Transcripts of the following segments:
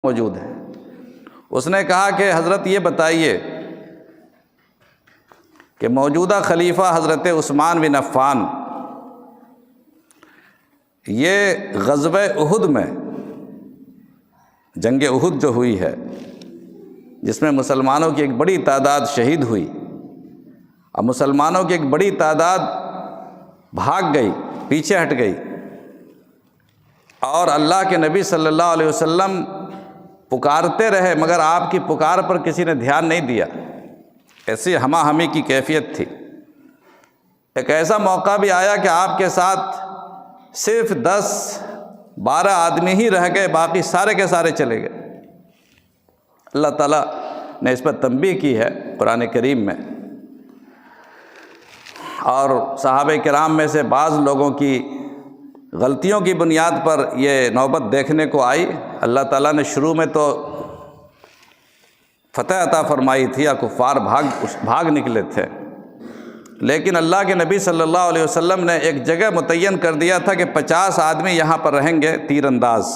موجود ہے۔ اس نے کہا کہ حضرت یہ بتائیے کہ موجودہ خلیفہ حضرت عثمان بن عفان یہ غزوہ احد میں، جنگ احد جو ہوئی ہے جس میں مسلمانوں کی ایک بڑی تعداد شہید ہوئی، اب مسلمانوں کی ایک بڑی تعداد بھاگ گئی، پیچھے ہٹ گئی، اور اللہ کے نبی صلی اللہ علیہ وسلم پکارتے رہے مگر آپ کی پکار پر کسی نے دھیان نہیں دیا، ایسی ہما ہمی کی کیفیت تھی۔ ایک ایسا موقع بھی آیا کہ آپ کے ساتھ صرف 10-12 آدمی ہی رہ گئے، باقی سارے کے سارے چلے گئے۔ اللہ تعالیٰ نے اس پر تنبیہ کی ہے قرآن کریم میں، اور صحابہ کرام میں سے بعض لوگوں کی غلطیوں کی بنیاد پر یہ نوبت دیکھنے کو آئی۔ اللہ تعالیٰ نے شروع میں تو فتح عطا فرمائی تھی اور کفار بھاگ نکلے تھے، لیکن اللہ کے نبی صلی اللہ علیہ وسلم نے ایک جگہ متعین کر دیا تھا کہ 50 آدمی یہاں پر رہیں گے تیر انداز،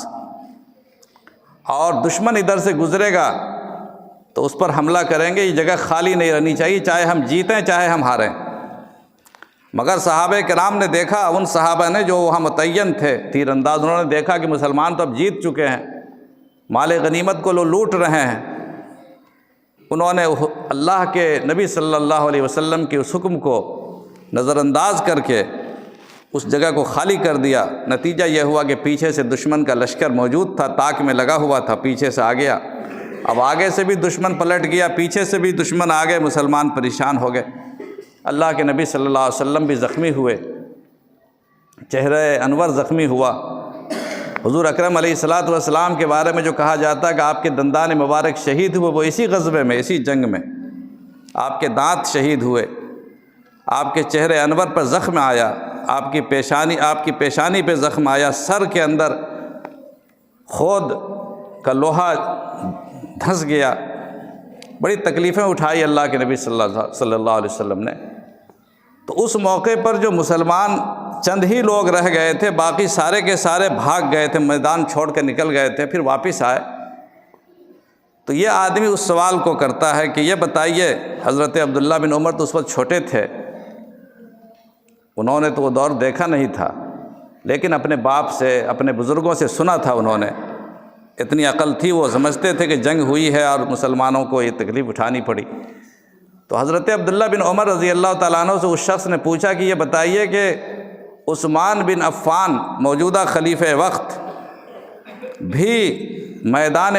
اور دشمن ادھر سے گزرے گا تو اس پر حملہ کریں گے، یہ جگہ خالی نہیں رہنی چاہیے، چاہے ہم جیتیں چاہے ہم ہاریں۔ مگر صحابہ کرام نے دیکھا، ان صحابہ نے جو وہاں متعین تھے تیر انداز، انہوں نے دیکھا کہ مسلمان تو اب جیت چکے ہیں، مال غنیمت کو لوٹ رہے ہیں۔ انہوں نے اللہ کے نبی صلی اللہ علیہ وسلم کے اس حکم کو نظر انداز کر کے اس جگہ کو خالی کر دیا۔ نتیجہ یہ ہوا کہ پیچھے سے دشمن کا لشکر موجود تھا، طاق میں لگا ہوا تھا، پیچھے سے آ گیا، اب آگے سے بھی دشمن پلٹ گیا، پیچھے سے بھی دشمن آ گئے، مسلمان پریشان ہو گئے۔ اللہ کے نبی صلی اللہ علیہ وسلم بھی زخمی ہوئے، چہرہ انور زخمی ہوا۔ حضور اکرم علیہ الصلاۃ والسلام کے بارے میں جو کہا جاتا ہے کہ آپ کے دندان مبارک شہید ہوئے، وہ اسی غزوے میں، اسی جنگ میں آپ کے دانت شہید ہوئے، آپ کے چہرے انور پر زخم آیا، آپ کی پیشانی پہ زخم آیا، سر کے اندر خود کا لوہا دھنس گیا، بڑی تکلیفیں اٹھائی اللہ کے نبی صلی اللہ علیہ وسلم نے۔ تو اس موقع پر جو مسلمان چند ہی لوگ رہ گئے تھے، باقی سارے کے سارے بھاگ گئے تھے، میدان چھوڑ کے نکل گئے تھے، پھر واپس آئے۔ تو یہ آدمی اس سوال کو کرتا ہے کہ یہ بتائیے، حضرت عبداللہ بن عمر تو اس وقت چھوٹے تھے، انہوں نے تو وہ دور دیکھا نہیں تھا، لیکن اپنے باپ سے، اپنے بزرگوں سے سنا تھا، انہوں نے اتنی عقل تھی، وہ سمجھتے تھے کہ جنگ ہوئی ہے اور مسلمانوں کو یہ تکلیف اٹھانی پڑی۔ تو حضرت عبداللہ بن عمر رضی اللہ تعالیٰ عنہ سے اس شخص نے پوچھا کہ یہ بتائیے کہ عثمان بن عفان موجودہ خلیفہ وقت بھی میدان